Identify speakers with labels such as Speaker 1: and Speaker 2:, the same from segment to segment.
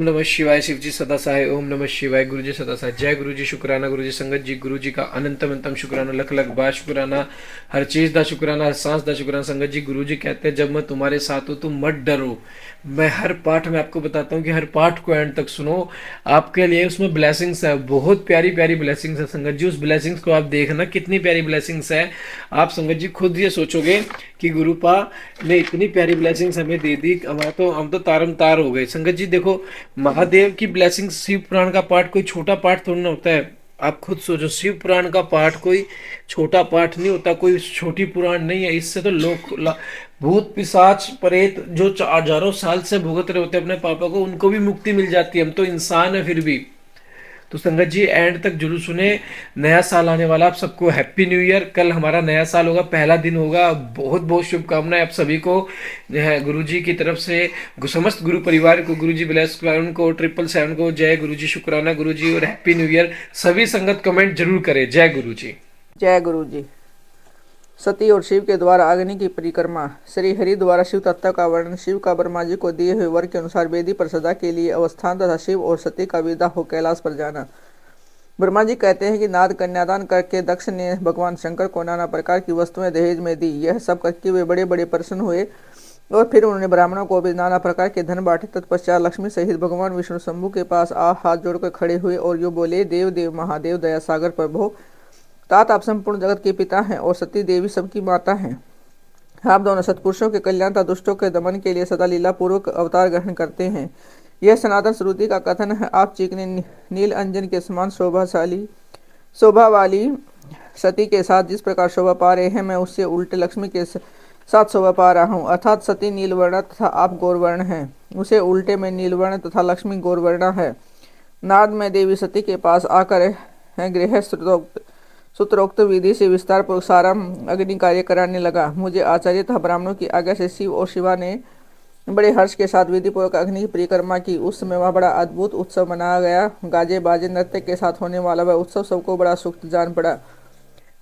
Speaker 1: नमः शिवाय। शिव जी सदा सहाय। ओम नमः शिवाय। गुरु जी सदा सहाय। जय गुरु जी। शुक्राना गुरु जी। संगत जी गुरु जी का अनंतम अनंतम शुक्राना। लख लख बार शुक्राना। हर चीज दा शुक्राना, हर सांस दा शुक्राना। संगत जी गुरु जी कहते हैं जब मैं तुम्हारे साथ हूँ तुम मत डरो। मैं हर पाठ में आपको बताता हूँ कि हर पाठ को एंड तक सुनो। आपके लिए उसमें ब्लेसिंग्स है, बहुत प्यारी प्यारी ब्लेसिंग्स है संगत जी। उस ब्लेसिंग्स को आप देखना कितनी प्यारी ब्लेसिंग्स है। आप संगत जी खुद ये सोचोगे कि गुरुपा ने इतनी प्यारी ब्लेसिंग्स हमें दे दी, हमारा तो हम तो तारम तार हो गए। संगत जी देखो, महादेव की ब्लेसिंग्स, शिव पुराण का पाठ कोई छोटा पाठ थोड़ी ना होता है। आप खुद सोचो, शिव पुराण का पाठ कोई छोटा पाठ नहीं होता, कोई छोटी पुराण नहीं है। इससे तो लोग भूत पिशाच प्रेत जो हजारों साल से भुगत रहे होते हैं अपने पापा को, उनको भी मुक्ति मिल जाती है। हम तो इंसान है फिर भी। तो संगत जी एंड तक जरूर सुने। नया साल आने वाला, आप सबको हैप्पी न्यू ईयर। कल हमारा नया साल होगा, पहला दिन होगा। बहुत बहुत शुभकामनाएं आप सभी को गुरु जी की तरफ से। समस्त गुरु परिवार को गुरु जी ब्लेस करें, उनको 777 को जय गुरु जी, शुक्राना गुरु जी और हैप्पी न्यू ईयर। सभी संगत कमेंट जरूर करें। जय गुरु जी।
Speaker 2: जय गुरु जी। सती और शिव के द्वारा अग्नि की परिक्रमा। श्री हरि द्वारा शिव तत्व का वर्णन। शिव का ब्रह्मा जी को दिए हुए वर के अनुसार वेदी पर सदा के लिए अवस्थान तथा शिव और सती का विदा हो कैलाश पर जाना। ब्रह्मा जी कहते हैं कि नाद कन्यादान करके दक्ष ने भगवान शंकर को नाना प्रकार की वस्तुएं दहेज में दी। यह सब करके वे बड़े बड़े प्रसन्न हुए और फिर उन्होंने ब्राह्मणों को भी नाना प्रकार के धन बांटे। तत्पश्चात लक्ष्मी सहित भगवान विष्णु शंभु के पास हाथ जोड़कर खड़े हुए और यो बोले, देव देव महादेव दया सागर प्रभो, तात आप संपूर्ण जगत के पिता हैं और सती देवी सबकी माता हैं। आप दोनों सत्पुरुषों के कल्याण तथा दुष्टों के दमन के लिए सदा लीला पूर्वक अवतार ग्रहण करते हैं। यह सनातन श्रुति का कथन है। आप चिकने नील अंजन के समान शोभा वाली सती के साथ जिस प्रकार शोभा पा रहे हैं, मैं उससे उल्टे लक्ष्मी के साथ शोभा पा रहा हूँ। अर्थात सती नीलवर्ण तथा आप गौरवर्ण हैं, उसे उल्टे में नीलवर्ण तथा लक्ष्मी गौरवर्ण है। नारद में देवी सती के पास आकर गृह सूत्रोक्त विधि से विस्तार पूर्वक सारा अग्नि कार्य कराने लगा। मुझे आचार्य तथा ब्राह्मणों की आज्ञा से शिव और शिवा ने बड़े हर्ष के साथ विधि पूर्वक अग्नि की परिक्रमा की। उस समय वह बड़ा अद्भुत उत्सव मनाया गया। गाजे बाजे नृत्य के साथ होने वाला वह उत्सव सबको बड़ा सुख जान पड़ा।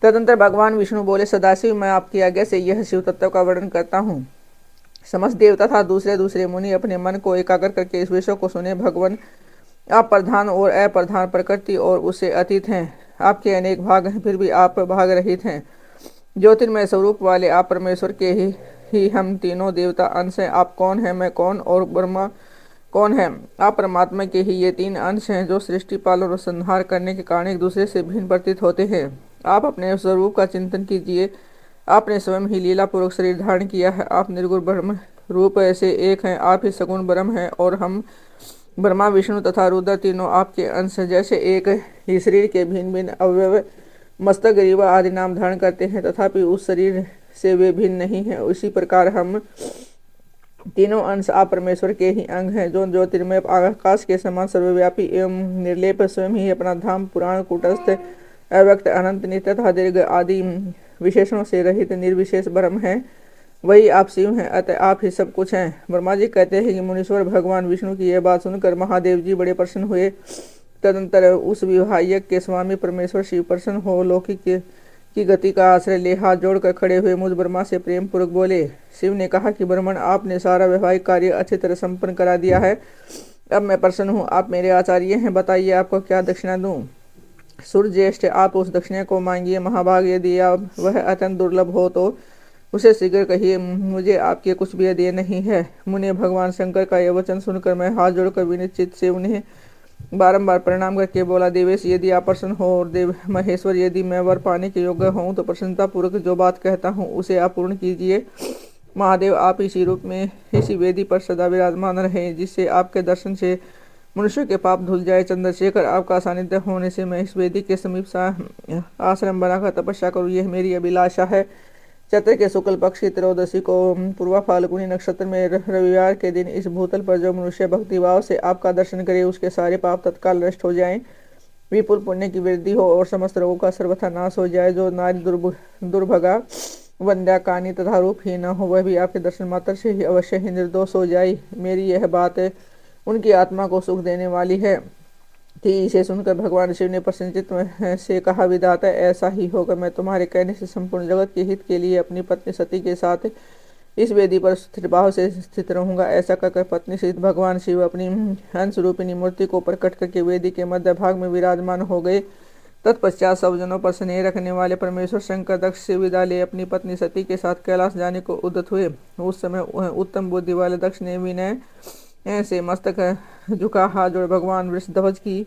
Speaker 2: तदंतर भगवान विष्णु बोले, सदाशिव मैं आपकी आज्ञा से यह शिव तत्व का वर्णन करता हूँ। समस्त देवता तथा दूसरे दूसरे मुनि अपने मन को एकाग्र करके इस विषय को सुने। भगवान आप प्रधान और अप्रधान प्रकृति और उससे अतीत हैं। आपके अनेक भाग हैं फिर भी आप भाग रहित हैं। ज्योतिर्मय स्वरूप वाले आप परमेश्वर के ही हम तीनों देवता अंश हैं। आप कौन हैं, मैं कौन और ब्रह्मा कौन है? आप परमात्मा के ही ये तीन अंश हैं जो सृष्टि पालन और संहार करने के कारण एक दूसरे से भिन्न प्रतीत होते हैं। आप अपने स्वरूप का चिंतन कीजिए। आपने स्वयं ही लीला पूर्वक शरीर धारण किया है। आप निर्गुण ब्रह्म रूप ऐसे एक हैं। आप ही सगुण ब्रह्म हैं और हम ब्रह्मा विष्णु तथा रुद्र तीनों आपके अंश हैं। जैसे एक ही शरीर के भिन्न भिन्न अवयव मस्तक, ग्रीवा आदि नाम धारण करते हैं तथापि उस शरीर से वे भिन्न नहीं हैं, उसी प्रकार हम तीनों अंश आप परमेश्वर के ही अंग हैं जो ज्योतिर्मय आकाश के समान सर्वव्यापी एवं निर्लेप स्वयं ही अपना धाम पुराण कूटस्थ अव्यक्त अनंत नित्य तथा दीर्घ आदि विशेषणों से रहित निर्विशेष ब्रह्म है। वही आप शिव हैं, अतः आप ही सब कुछ हैं। ब्रह्मा जी कहते हैं कि मुनीश्वर भगवान विष्णु की यह बात सुनकर महादेव जी बड़े प्रसन्न हुए। तदंतर उस विवाहयज्ञ के स्वामी परमेश्वर शिव प्रसन्न हो लौकिक की गति का आश्रय ले हाथ जोड़कर खड़े हुए मुझ ब्रह्मा से प्रेम पूर्वक बोले। शिव ने कहा कि ब्रह्मण, आपने सारा वैवाहिक कार्य अच्छी तरह संपन्न करा दिया है। अब मैं प्रसन्न हूँ। आप मेरे आचार्य हैं, बताइए आपको क्या दक्षिणा दूँ? सूर्य ज्येष्ठ, आप उस दक्षिणा को मांगिए। महाभाग, यदि आप वह अत्यंत दुर्लभ हो तो उसे शीघ्र कहिए। मुझे आपके कुछ भी देय नहीं है। मुने भगवान शंकर का यह वचन सुनकर मैं हाथ जोड़कर विनिश्चित से उन्हें बारंबार प्रणाम करके बोला, देवेश, यदि आप प्रसन्न हो और देव महेश्वर, यदि मैं वर पाने के योग्य हूँ तो प्रसन्नता पूर्वक जो बात कहता हूँ उसे आप पूर्ण कीजिए। महादेव, आप इसी रूप में इसी वेदी पर सदा विराजमान रहे जिससे आपके दर्शन से मनुष्य के पाप धुल जाए। चंद्रशेखर, आपका सानिध्य होने से मैं इस वेदी के समीप आश्रम बनाकर तपस्या करूँ, यह मेरी अभिलाषा है। चैत्र के शुक्ल पक्ष की त्रयोदशी को पूर्वा फाल्गुनी नक्षत्र में रविवार के दिन इस भूतल पर जो मनुष्य भक्तिभाव से आपका दर्शन करे उसके सारे पाप तत्काल नष्ट हो जाएं, विपुल पुण्य की वृद्धि हो और समस्त रोगों का सर्वथा नाश हो जाए। जो नारी दुर्भगा, वंद्या, कानी तथा रूप ही न हो वह भी आपके दर्शन मात्र से ही अवश्य ही निर्दोष हो जाए। मेरी यह बात उनकी आत्मा को सुख देने वाली है थी। इसे सुनकर भगवान शिव ने प्रसन्नचित्त से कहा, विधाता ऐसा ही होगा। मैं तुम्हारे कहने से संपूर्ण जगत के हित के लिए अपनी पत्नी सती के साथ इस वेदी पर स्थिर भाव से स्थित रहूंगा। ऐसा कहकर पत्नी सहित भगवान शिव अपनी हंस रूपिणी मूर्ति को प्रकट करके वेदी के मध्य भाग में विराजमान हो गए। तत्पश्चात सब जनों पर स्नेह रखने वाले परमेश्वर शंकर दक्ष से विदा ले अपनी पत्नी सती के साथ कैलाश जाने को उद्यत हुए। उस समय उत्तम बुद्धि वाले दक्ष ने विनय से मस्तक झुका हाथ जोड़ भगवान वृषध्वज की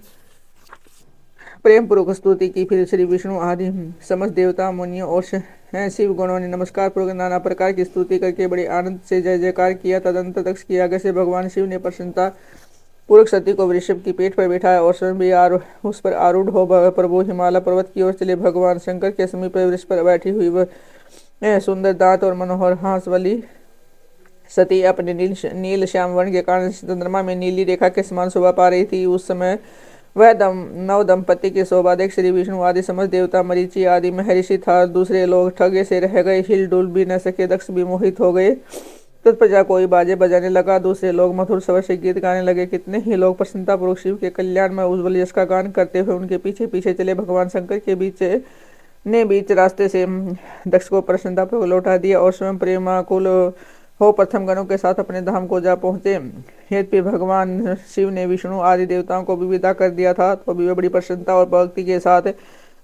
Speaker 2: प्रेम पूर्वक स्तुति की। फिर श्री विष्णु आदि समस्त देवता मुनियों और शिव गणों ने नमस्कार पूर्वक नाना प्रकार की स्तुति करके बड़े आनंद से जय जयकार किया। तदंतर दक्ष की आज्ञा से भगवान शिव ने प्रसन्नता पूर्वक सती को वृषभ की पेट पर बैठाया और स्वयं भी उस पर आरूढ़ हो प्रभु हिमालय पर्वत की ओर चले। भगवान शंकर के समीप वृक्ष पर बैठी हुई वह सुंदर दांत और मनोहर हास वाली सती अपने नील श्याम वर्ण के कारण चंद्रमा में नीली रेखा के समान शोभा पा रही थी। उस समय वह नव दंपति की शोभा देख श्री विष्णु आदि समस्त देवता मरीचि आदि महर्षि था दूसरे लोग ठगे से रह गए, हिल डुल भी न सके। दक्ष भी मोहित हो गए। तत्पश्चात कोई बाजे बजाने लगा, दूसरे लोग मधुर स्वर से गीत गाने लगे। कितने ही लोग प्रसन्नतापूर्वक शिव के कल्याण में उज्ज्वल यश का गान करते हुए उनके पीछे पीछे चले। भगवान शंकर के बीच रास्ते से दक्ष को प्रसन्नतापूर्वक लौटा दिया और स्वयं प्रेमाकुल हो प्रथम गणों के साथ अपने धाम को जा पहुंचे। यद्यपि भगवान शिव ने विष्णु आदि देवताओं को भी विदा कर दिया था तो भी वे बड़ी प्रसन्नता और भक्ति के साथ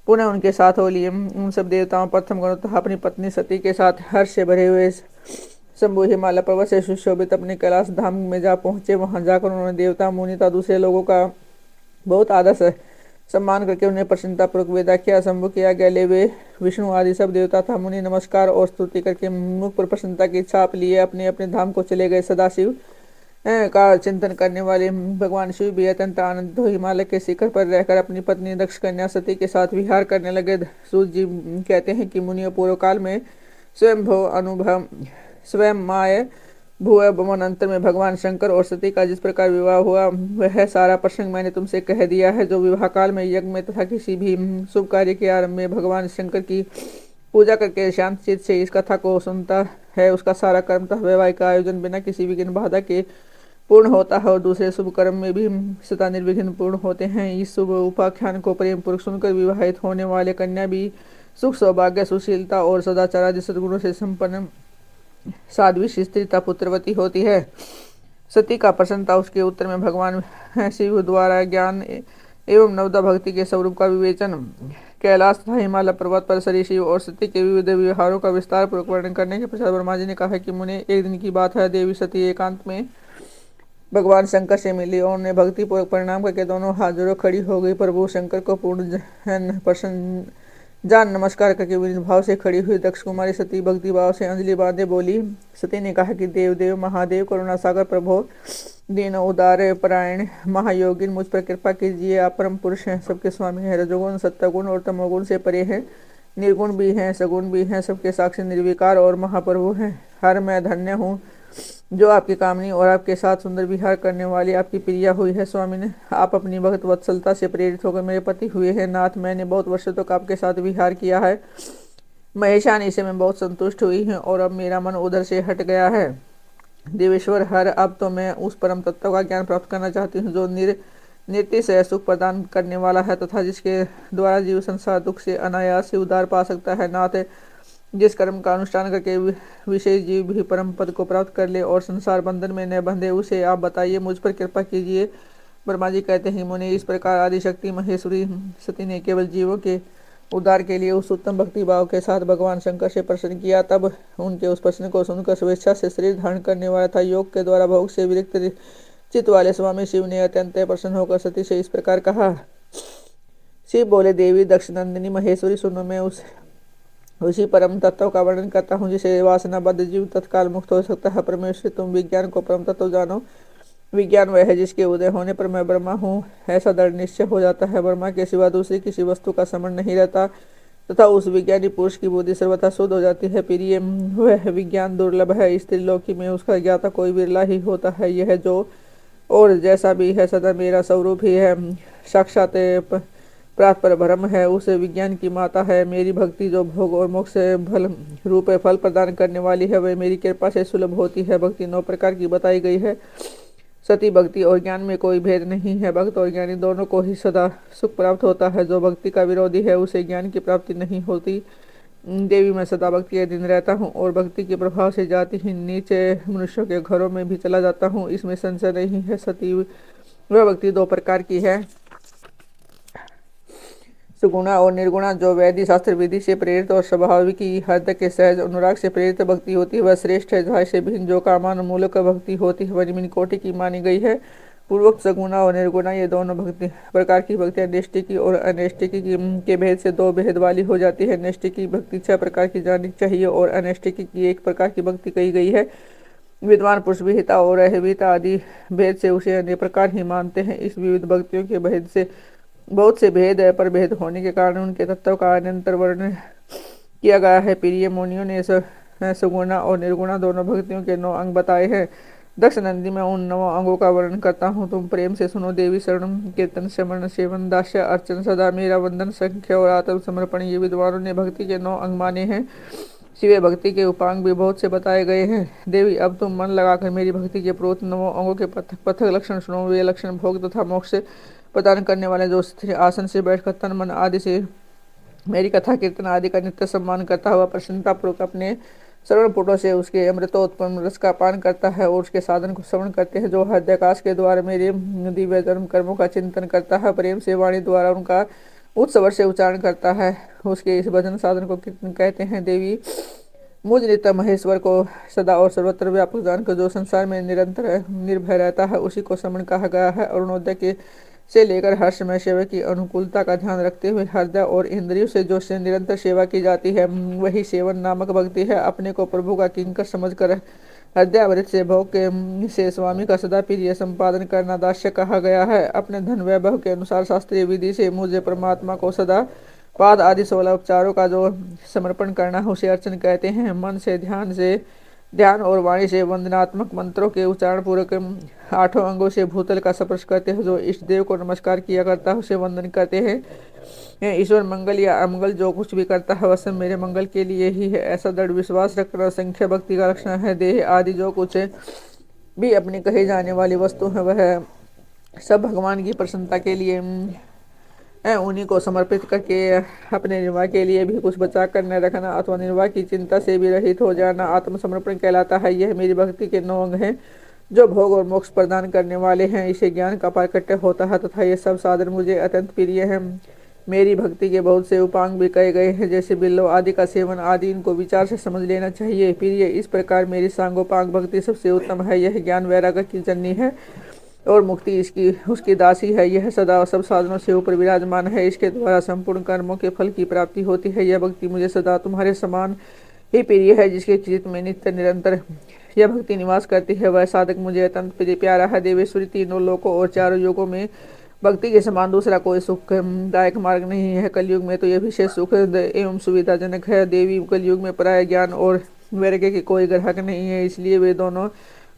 Speaker 2: पुनः उनके साथ हो लिए। उन सब देवताओं प्रथम गणों तथा अपनी पत्नी सती के साथ हर्ष से भरे हुए शंभु हिमालय पर्वत से सुशोभित अपने कैलाश धाम में जा पहुंचे। वहां जाकर उन्होंने देवता मुनि तथा दूसरे लोगों का बहुत आदर से सम्मान करके उन्हें प्रसन्नतापूर्वक विदा किया। शंभु की आज्ञा ले वे विष्णु आदि सब देवता था मुनि नमस्कार और स्तुति करके मुख पर प्रसन्नता की छाप लिए अपने अपने धाम को चले गए। सदाशिव का चिंतन करने वाले भगवान शिव भी अत्यंत आनंदित हो हिमालय के शिखर पर रहकर अपनी पत्नी दक्ष कन्या सती के साथ विहार करने लगे। सूत जी कहते हैं कि मुनियों पूर्व काल में स्वयं माय भूय भुवनांतर में भगवान शंकर और सती का जिस प्रकार विवाह हुआ वह सारा प्रसंग मैंने तुमसे कह दिया है। जो विवाह काल में यज्ञ में तथा किसी भी शुभ कार्य के आरंभ में भगवान शंकर की पूजा करके शांत चित्त से इस कथा को सुनता है उसका सारा कर्म तथा वैवाहिक आयोजन बिना किसी विघ्न बाधा के पूर्ण होता है और दूसरे शुभ कर्म में भी सदा निर्विघ्न पूर्ण होते हैं। इस शुभ उपाख्यान को प्रेम पूर्वक सुनकर विवाहित होने वाले कन्या भी सुख सौभाग्य सुशीलता और सदाचार आदि सद्गुणों से संपन्न साध्वी स्त्री तथा पुत्रवती होती है। सती का प्रसन्नता उसके उत्तर में भगवान शिव द्वारा ज्ञान एवं नवदा भक्ति के स्वरूप का विवेचन कैलाश तथा हिमालय पर्वत पर श्री शिव और सती के विविध व्यवहारों का विस्तार पूर्वक वर्णन करने के पश्चात ब्रह्मा जी ने कहा कि मुने एक दिन की बात है, देवी सती एकांत में भगवान शंकर से मिली और उन्हें भक्ति पूर्वक प्रणाम करके दोनों हाथ जोड़ो खड़ी हो गई। प्रभु शंकर को पूर्ण प्रसन्न जान नमस्कार करके विनीत भाव से खड़ी हुई दक्ष कुमारी सती भक्ति भाव से अंजलि बांधे बोली। सती ने कहा कि देव महादेव करुणा सागर प्रभो दीन उदार परायण महायोगिन मुझ पर कृपा कीजिए। आप परम पुरुष हैं, सबके स्वामी हैं, रजोगुण सत्वगुण और तमोगुण से परे हैं, निर्गुण भी हैं सगुण भी हैं, सबके साक्षी निर्विकार और महाप्रभु हैं। हर मैं धन्य हूँ जो आपकी कामनी और आपके साथ सुंदर विहार करने वाली आपकी प्रिया हुई है। स्वामी ने आप अपनी भक्त वत्सलता से प्रेरित होकर मेरे पति हुए हैं। नाथ मैंने बहुत वर्षों तक आपके साथ विहार किया है, महेशानी से मैं बहुत संतुष्ट हुई हूँ और अब मेरा मन उधर से हट गया है। देवेश्वर हर अब तो मैं उस परम तत्व का ज्ञान प्राप्त करना चाहती हूँ जो नित्य से सुख प्रदान करने वाला है तथा जिसके द्वारा जीव संसार दुख से अनायास से उद्धार पा सकता है। नाथ जिस कर्म का अनुष्ठान करके विशेष जीव भी परम पद को प्राप्त कर ले और संसार बंधन में न बंधे उसे आप बताइए, मुझ पर कृपा कीजिए। ब्रह्मा जी कहते हैं मुनि इस प्रकार आदिशक्ति महेश्वरी सती ने केवल जीवों के उद्धार के लिए उस उत्तम भक्ति भाव के साथ भगवान शंकर से प्रश्न किया। तब उनके उस प्रश्न को सुनकर स्वेच्छा से शरीर धारण करने वाला था योग के द्वारा भोग से विरक्त चित्त वाले स्वामी शिव ने अत्यंत प्रसन्न होकर सती से इस प्रकार कहा। शिव बोले, देवी दक्ष नंदिनी महेश्वरी सुनो, मैं उसी परम तत्व का वर्णन करता हूँ जिसे वासनाबद्ध जीव तत्काल मुक्त हो सकता है। परमेश्वर तुम विज्ञान को परम तत्व जानो। विज्ञान वह है जिसके उदय होने पर मैं ब्रह्मा हूँ ऐसा दृढ़ निश्चय हो जाता है। ब्रह्मा के सिवा दूसरी किसी वस्तु का स्मरण नहीं रहता तथा उस विज्ञानी पुरुष की बुद्धि सर्वथा शुद्ध हो जाती है। प्रिय वह विज्ञान दुर्लभ है, स्त्रीलोकी में उसका ज्ञाता कोई बिरला ही होता है। यह जो और जैसा भी है सदा मेरा स्वरूप ही है, साक्षात प्रात पर भ्रम है, उस विज्ञान की माता है। मेरी भक्ति जो भोग और मोक्ष फल रूप फल प्रदान करने वाली है वह मेरी कृपा से सुलभ होती है। भक्ति 9 प्रकार की बताई गई है। सती भक्ति और ज्ञान में कोई भेद नहीं है, भक्त और ज्ञानी दोनों को ही सदा सुख प्राप्त होता है। जो भक्ति का विरोधी है उसे ज्ञान की प्राप्ति नहीं होती। देवी मैं सदा भक्ति के दिन रहता हूँ और भक्ति के प्रभाव से जाति ही नीचे मनुष्यों के घरों में भी चला जाता हूँ, इसमें संशय नहीं है। सती वह भक्ति दो प्रकार की है, सुगुणा और निर्गुणा। जो वैदिक शास्त्र विधि से प्रेरित और स्वाभाविक की हृदय के सहज अनुराग से प्रेरित भक्ति होती है वह श्रेष्ठ है। जहाँ से भिन्न जो कामान मूलक भक्ति होती है वह निम्न कोटि की मानी गई है। पूर्वोक्त सगुणा और निर्गुणा ये दोनों भक्ति प्रकार की भक्तियां नैष्ठिकी और अनैष्ठिकी के भेद से दो भेद वाली हो जाती है। नैष्ठिकी भक्ति 6 प्रकार की जानी चाहिए और अनैष्ठिकी की एक प्रकार की भक्ति कही गई है। विद्वान पुरुष विहिता और अहिविता आदि भेद से उसे अन्य प्रकार ही मानते हैं। इस विविध भक्तियों के भेद से बहुत से भेद है, पर भेद होने के कारण उनके तत्व का अनंतर वर्णन किया गया है। प्रिय मुनियों ने सगुणा और निर्गुणा दोनों भक्तियों के 9 अंग बताए हैं। दक्ष नंदी में उन 9 अंगों का वर्णन करता हूँ, तुम प्रेम से सुनो। देवी शरण कीर्तन श्रवण सेवन दास्य अर्चन सदा मेरा वंदन संख्या और आत्म समर्पण ये विद्वानों ने भक्ति के 9 अंग माने हैं। शिव भक्ति के उपांग भी बहुत से बताए गए हैं। देवी अब तुम मन लगाकर मेरी भक्ति के प्रोत 9 अंगों के पथक पथक लक्षण सुनो। वे लक्षण भोग तथा मोक्ष प्रदान करने वाले जो स्थिर आसन से बैठकर तन मन आदि से मेरी कथा कीर्तन आदि का नित्य सम्मान करता हुआ प्रसन्नता पूर्वक अपने श्रवण पुटों से उसके अमृतोत्पन्न रस का पान करता है और उसके साधन को श्रवण करते हैं। जो हृदयाकाश के द्वारा मेरे दिव्य धर्म कर्मों का चिंतन करता है, प्रेम से वाणी द्वारा उनका उत्सवर से उच्चारण करता है, उसके इस भजन साधन को कीर्तन कहते हैं। देवी मुझ नित्य महेश्वर को सदा और सर्वत्र व्यापक जानकर जो संसार में निरंतर निर्भय रहता है उसी को समण कहा गया है। अरुणोदय के से लेकर हर्षमय सेवा की अनुकूलता का ध्यान रखते हुए हृदय और इंद्रियों से जो से निरंतर सेवा की जाती है वही सेवन नामक भक्ति है। अपने को प्रभु का किंकर समझकर हृदयामृत से भोग के से स्वामी का सदा प्रिय संपादन करना दास्य कहा गया है। अपने धन वैभव के अनुसार शास्त्रीय विधि से मुझे परमात्मा को सदा पाद आदि 16 उपचारों का जो समर्पण करना उसे अर्चन कहते हैं। मन से ध्यान और वाणी से वंदनात्मक मंत्रों के उच्चारण पूर्वक 8 अंगों से भूतल का स्पर्श करते हैं। जो इष्ट देव को नमस्कार किया करता है उसे वंदन करते हैं। ईश्वर मंगल या अमंगल जो कुछ भी करता है वह सब मेरे मंगल के लिए ही है, ऐसा दृढ़ विश्वास रखना संख्या भक्ति का लक्षण है। देह आदि जो कुछ भी अपनी कही जाने वाली वस्तु है वह सब भगवान की प्रसन्नता के लिए उन्हीं को समर्पित करके अपने निर्वाह के लिए भी कुछ बचा कर न रखना अथवा निर्वाह की चिंता से भी रहित हो जाना आत्मसमर्पण कहलाता है। यह मेरी भक्ति के 9 अंग हैं जो भोग और मोक्ष प्रदान करने वाले हैं। इसे ज्ञान का प्राकट्य होता है तथा ये सब साधन मुझे अत्यंत प्रिय हैं। मेरी भक्ति के बहुत से उपांग भी कहे गए हैं, जैसे बिल्लो आदि का सेवन आदि, इनको विचार से समझ लेना चाहिए। प्रिय इस प्रकार मेरी सांगोपांग भक्ति सबसे उत्तम है। यह ज्ञान वैराग्य की जननी है और मुक्ति इसकी उसकी दासी है। यह सदा सब साधनों से ऊपर विराजमान है, इसके द्वारा संपूर्ण कर्मों के फल की प्राप्ति होती है। यह भक्ति मुझे सदा तुम्हारे समान ही प्रिय है, जिसके चित्त में नित्य निरंतर यह भक्ति निवास करती है वह साधक मुझे अत्यंत प्यारा है। देवेश्वरी तीनों लोकों और 4 युगों में भक्ति के समान दूसरा कोई सुखदायक मार्ग नहीं है। कलयुग में तो यह विशेष सुख एवं सुविधाजनक है। देवी कलयुग में पराय ज्ञान और वैराग्य के कोई ग्राहक नहीं है, इसलिए वे दोनों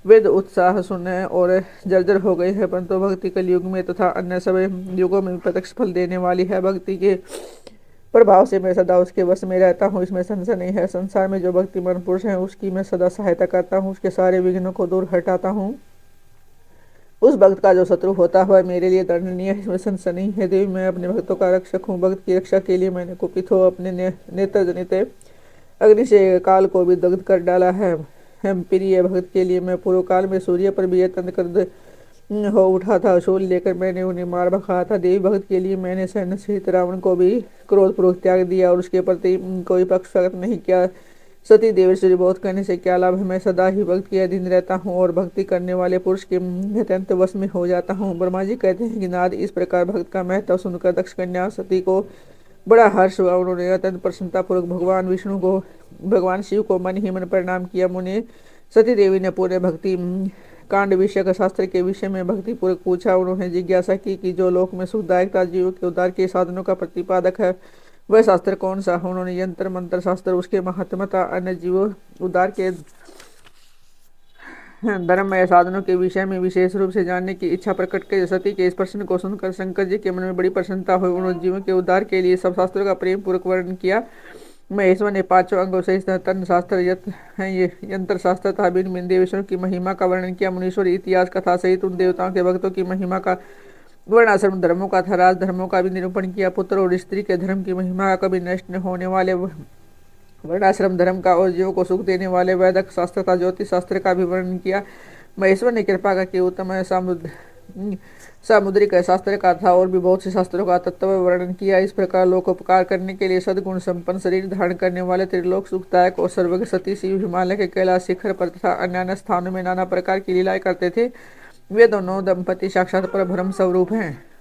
Speaker 2: वेद उत्साह सुने और जर्जर हो गए हैं, परंतु भक्ति कलयुग में तथा अन्य सभी युगों में प्रत्यक्ष फल देने वाली है। भक्ति के प्रभाव से मैं सदा उसके वश में रहता हूँ, इसमें संशय नहीं है। संसार में जो भक्तिमान पुरुष है उसकी मैं सदा सहायता करता हूँ, उसके सारे विघ्नों को दूर हटाता हूँ। उस भक्त का जो शत्रु होता है मेरे लिए दंडनीय है, इसमें संशय नहीं है। देवी मैं अपने भक्तों का रक्षक हूँ। भक्त की रक्षा के लिए मैंने कुपित हो अपने नेत्र जनित अग्नि से काल को भी दग्ध कर डाला है। प्रिय भक्त के लिए मैं पूर्व काल में सूर्य पर भी यत्न कर हो उठा था, शूल लेकर मैंने उन्हें मार भगाया था। देवी भक्त के लिए मैंने सैन्य सहित रावण को भी क्रोधपूर्वक त्याग दिया और उसके प्रति कोई पक्षपात नहीं किया। सती देवेश्वरी बहुत करने से क्या लाभ है। मैं सदा ही भक्त के अधीन रहता हूँ और भक्ति करने वाले पुरुष के अत्यंत वश में हो जाता हूँ। ब्रह्मा जी कहते हैं कि नाद इस प्रकार भक्त का महत्व सुनकर दक्ष कन्या सती को बड़ा हर्ष हुआ। उन्होंने अत्यंत प्रसन्नतापूर्वक भगवान शिव को मन ही मन प्रणाम किया। मुनि सती देवी ने पूरे भक्ति कांड विषय का शास्त्र के विषय में भक्ति पूर्वक पूछा। उन्होंने जिज्ञासा की कि जो लोक में सुखदायकता जीव के उद्धार के साधनों का प्रतिपादक है वह शास्त्र कौन सा है। उन्होंने यंत्र मंत्र शास्त्र, उसके महात्मता, अन्य जीव उद्धार के धर्ममय साधनों के विषय में विशेष रूप से जानने की इच्छा प्रकट कर सती के इस प्रश्न को सुनकर शंकर जी के मन में बड़ी प्रसन्नता हुई। उन्होंने जीवों के उद्धार के लिए सब शास्त्रों का प्रेम पूर्वक वर्णन किया। महेश्वर ने 5 अंगों से तन शास्त्र ये यंत्र शास्त्र तथा भिन्न भिन्न देवेश्वरों की महिमा का वर्णन किया। मुनीश्वर इतिहास कथा सहित उन देवताओं के भक्तों की महिमा का वर्णाश्रम धर्मों का था राज धर्मों का भी निरूपण किया। पुत्र और स्त्री के धर्म की महिमा का कभी नष्ट न होने वाले वर्णाश्रम धर्म का और जीवों को सुख देने वाले वैदिक शास्त्र तथा ज्योतिष शास्त्र का भी वर्णन किया। महेश्वर ने कृपा करके उत्तम सामुद्रिक शास्त्र का था और भी बहुत से शास्त्रों का तत्व वर्णन किया। इस प्रकार लोकोपकार करने के लिए सद्गुण संपन्न शरीर धारण करने वाले त्रिलोक सुखदायक और सर्वज्ञ सती शिव हिमालय के कैलाश शिखर पर तथा अन्य अन्य स्थानों में नाना प्रकार की लीलाएं करते थे। वे दोनों दंपति साक्षात पर ब्रह्म स्वरूप हैं।